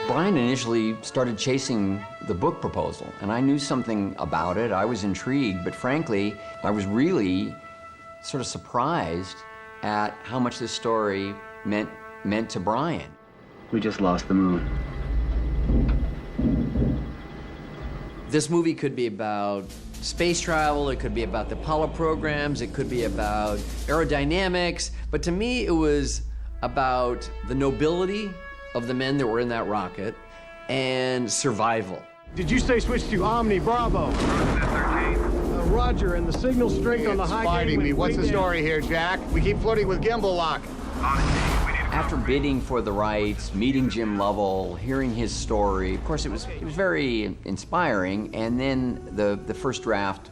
Brian initially started chasing the book proposal, and I knew something about it. I was intrigued, but frankly, I was really sort of surprised at how much this story meant to Brian. We just lost the moon. This movie could be about space travel, it could be about the Apollo programs, it could be about aerodynamics, but to me it was about the nobility of the men that were in that rocket and survival. Did you say switch to Omni Bravo? Roger, and the signal strength on the high fighting me. What's the story here, Jack? We keep flirting with gimbal lock. After bidding for the rights, meeting Jim Lovell, hearing his story, of course it was very inspiring, and then the first draft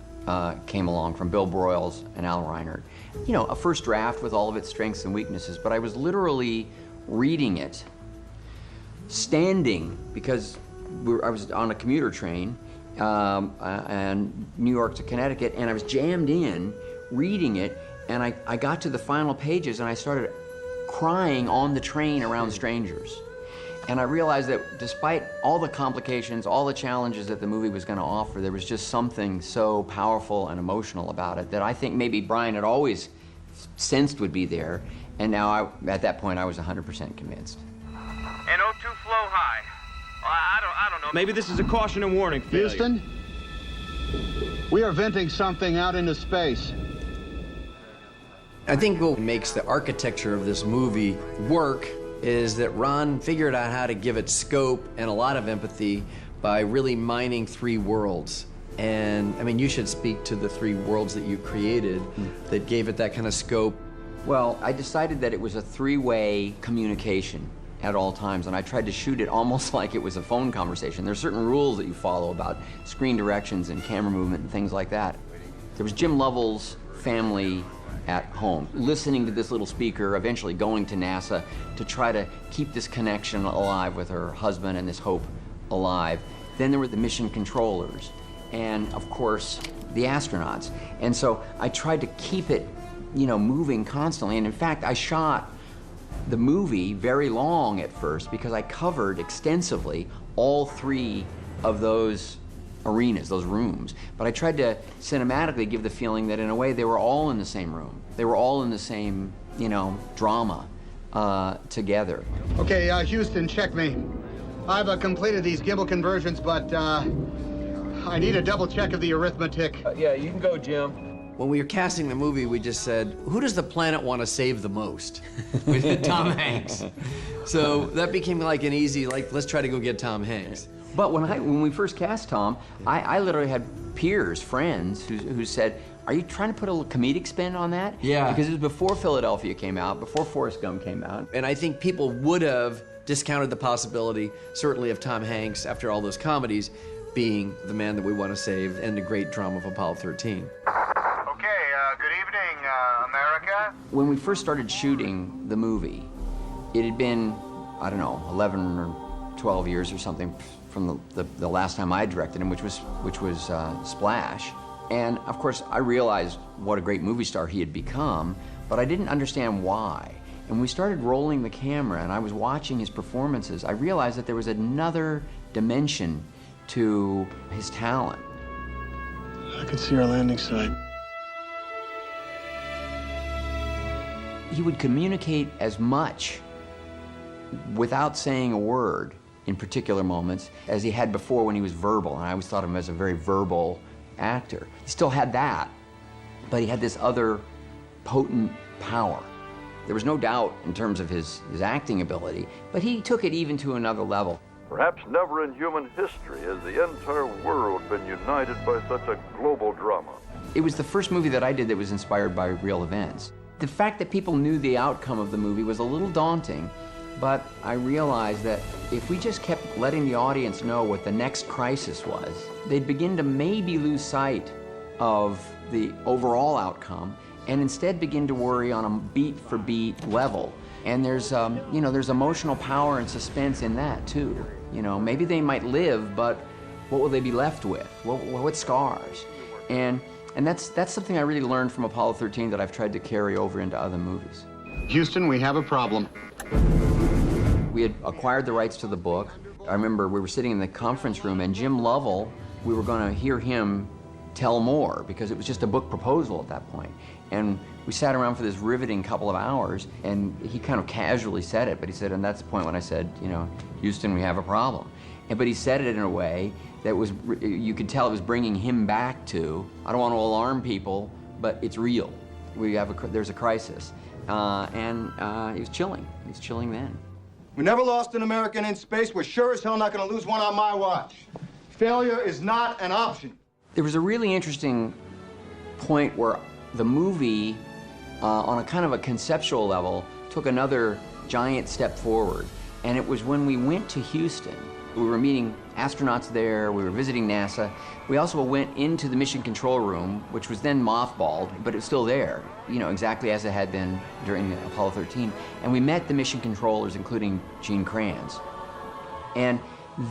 came along from Bill Broyles and Al Reinert. You know, a first draft with all of its strengths and weaknesses, but I was literally reading it, standing, because I was on a commuter train, and New York to Connecticut, and I was jammed in, reading it, and I got to the final pages, and I started crying on the train around strangers. And I realized that despite all the complications, all the challenges that the movie was going to offer, there was just something so powerful and emotional about it that I think maybe Brian had always sensed would be there, and now at that point I was 100% convinced. And O2 flow high. I don't know. Maybe this is a caution and warning. Houston, we are venting something out into space. I think what makes the architecture of this movie work is that Ron figured out how to give it scope and a lot of empathy by really mining three worlds. And I mean, you should speak to the three worlds that you created that gave it that kind of scope. Well, I decided that it was a three-way communication at all times, and I tried to shoot it almost like it was a phone conversation. There's certain rules that you follow about screen directions and camera movement and things like that. There was Jim Lovell's family at home, listening to this little speaker, eventually going to NASA to try to keep this connection alive with her husband and this hope alive. Then there were the mission controllers, and of course, the astronauts. And so I tried to keep it, you know, moving constantly. And in fact, I shot the movie very long at first because I covered extensively all three of those arenas, those rooms. But I tried to cinematically give the feeling that in a way they were all in the same room. They were all in the same, you know, drama together. Okay, Houston, check me. I've completed these gimbal conversions, but I need a double check of the arithmetic. Yeah, you can go, Jim. When we were casting the movie, we just said, who does the planet want to save the most? We did Tom Hanks. So that became like an easy, like, let's try to go get Tom Hanks. But when we first cast Tom, I literally had peers, friends, who said, are you trying to put a little comedic spin on that? Yeah. Because it was before Philadelphia came out, before Forrest Gump came out. And I think people would have discounted the possibility, certainly of Tom Hanks, after all those comedies, being the man that we want to save and the great drama of Apollo 13. Good evening, America. When we first started shooting the movie, it had been, I don't know, 11 or 12 years or something from the last time I directed him, which was Splash. And of course, I realized what a great movie star he had become, but I didn't understand why. And we started rolling the camera, and I was watching his performances. I realized that there was another dimension to his talent. I could see our landing site. He would communicate as much without saying a word in particular moments as he had before when he was verbal, and I always thought of him as a very verbal actor. He still had that, but he had this other potent power. There was no doubt in terms of his acting ability, but he took it even to another level. Perhaps never in human history has the entire world been united by such a global drama. It was the first movie that I did that was inspired by real events. The fact that people knew the outcome of the movie was a little daunting, but I realized that if we just kept letting the audience know what the next crisis was, they'd begin to maybe lose sight of the overall outcome and instead begin to worry on a beat-for-beat level. And there's, you know, there's emotional power and suspense in that, too. You know, maybe they might live, but what will they be left with? What scars? And that's something I really learned from Apollo 13 that I've tried to carry over into other movies. Houston, we have a problem. We had acquired the rights to the book, I remember we were sitting in the conference room, and Jim Lovell, we were going to hear him tell more, because it was just a book proposal at that point. And we sat around for this riveting couple of hours, and he kind of casually said it, but he said, and that's the point when I said, you know, Houston, we have a problem. But he said it in a way that was, you could tell it was bringing him back to, I don't want to alarm people, but it's real. There's a crisis. And he was chilling. He was chilling then. We never lost an American in space. We're sure as hell not going to lose one on my watch. Failure is not an option. There was a really interesting point where the movie, on a kind of a conceptual level, took another giant step forward. And it was when we went to Houston. We were meeting astronauts there, we were visiting NASA. We also went into the mission control room, which was then mothballed, but it was still there, you know, exactly as it had been during the Apollo 13. And we met the mission controllers, including Gene Kranz. And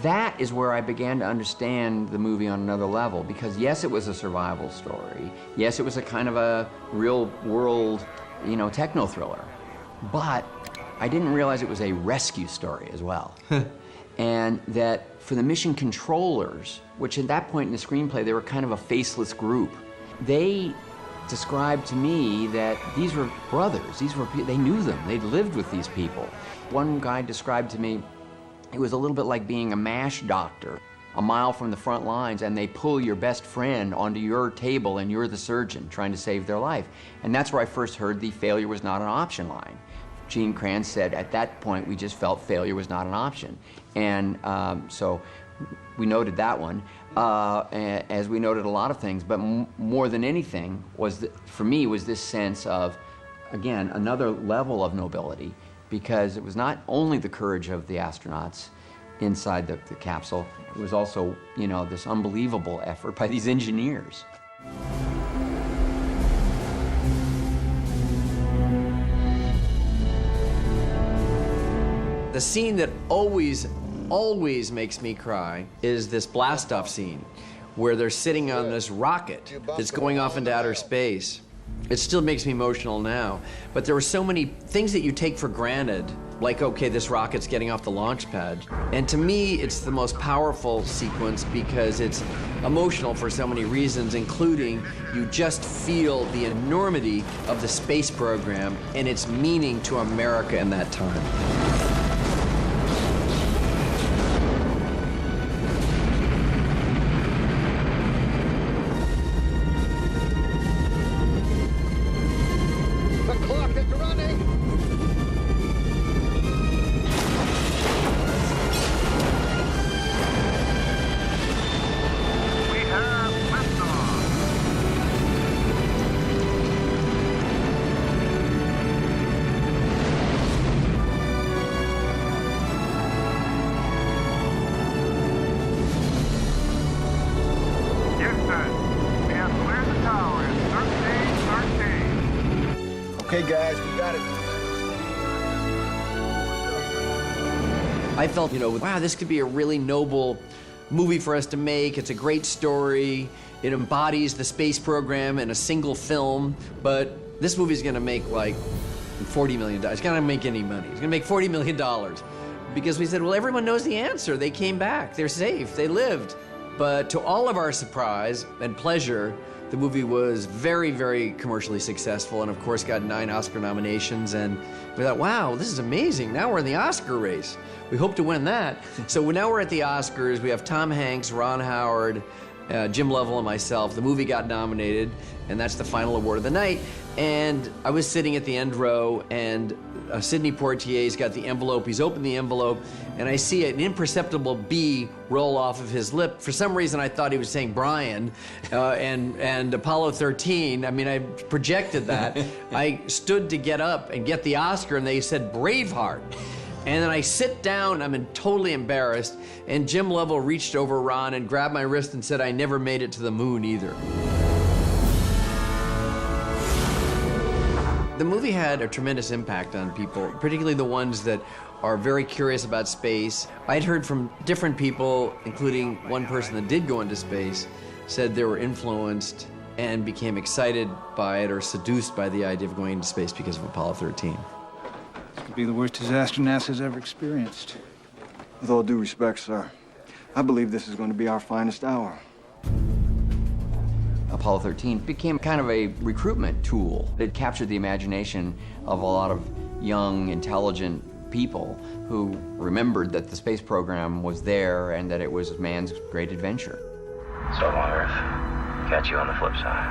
that is where I began to understand the movie on another level, because yes, it was a survival story. Yes, it was a kind of a real world, you know, techno thriller. But I didn't realize it was a rescue story as well. And that for the mission controllers, which at that point in the screenplay, they were kind of a faceless group, they described to me that these were brothers. They knew them. They'd lived with these people. One guy described to me, it was a little bit like being a MASH doctor a mile from the front lines, and they pull your best friend onto your table and you're the surgeon trying to save their life. And that's where I first heard the failure was not an option line. Gene Kranz said at that point we just felt failure was not an option. And so we noted that one, as we noted a lot of things, but more than anything was, for me, was this sense of, again, another level of nobility, because it was not only the courage of the astronauts inside the capsule, it was also, you know, this unbelievable effort by these engineers. The scene that always makes me cry is this blast-off scene where they're sitting on this rocket that's going off into outer space. It still makes me emotional now, but there were so many things that you take for granted, like, okay, this rocket's getting off the launch pad. And to me, it's the most powerful sequence because it's emotional for so many reasons, including you just feel the enormity of the space program and its meaning to America in that time. Okay, guys, we got it. I felt, you know, wow, this could be a really noble movie for us to make. It's a great story. It embodies the space program in a single film, but this movie's gonna make like $40 million. It's not gonna make any money. It's gonna make $40 million. Because we said, well, everyone knows the answer. They came back, they're safe, they lived. But to all of our surprise and pleasure, the movie was very, very commercially successful and of course got 9 Oscar nominations, and we thought, wow, this is amazing. Now we're in the Oscar race. We hope to win that. So now we're at the Oscars. We have Tom Hanks, Ron Howard, Jim Lovell and myself. The movie got nominated, and that's the final award of the night. And I was sitting at the end row, and Sidney Poitier's got the envelope. He's opened the envelope, and I see an imperceptible B roll off of his lip. For some reason, I thought he was saying Brian and Apollo 13. I mean, I projected that. I stood to get up and get the Oscar, and they said Braveheart. And then I sit down, I'm totally embarrassed, and Jim Lovell reached over Ron and grabbed my wrist and said, I never made it to the moon either. The movie had a tremendous impact on people, particularly the ones that are very curious about space. I'd heard from different people, including one person that did go into space, said they were influenced and became excited by it or seduced by the idea of going into space because of Apollo 13. This could be the worst disaster NASA's ever experienced. With all due respect, sir, I believe this is going to be our finest hour. Apollo 13 became kind of a recruitment tool. It captured the imagination of a lot of young, intelligent people who remembered that the space program was there and that it was man's great adventure. Start on Earth. Catch you on the flip side.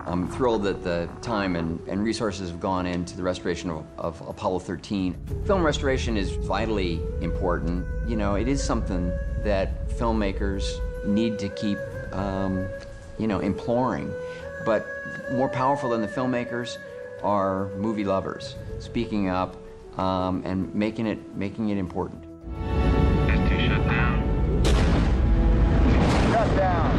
I'm thrilled that the time and resources have gone into the restoration of Apollo 13. Film restoration is vitally important. You know, it is something that filmmakers need to keep, imploring. But more powerful than the filmmakers are movie lovers, speaking up and making it important. ST shut down. Shut down.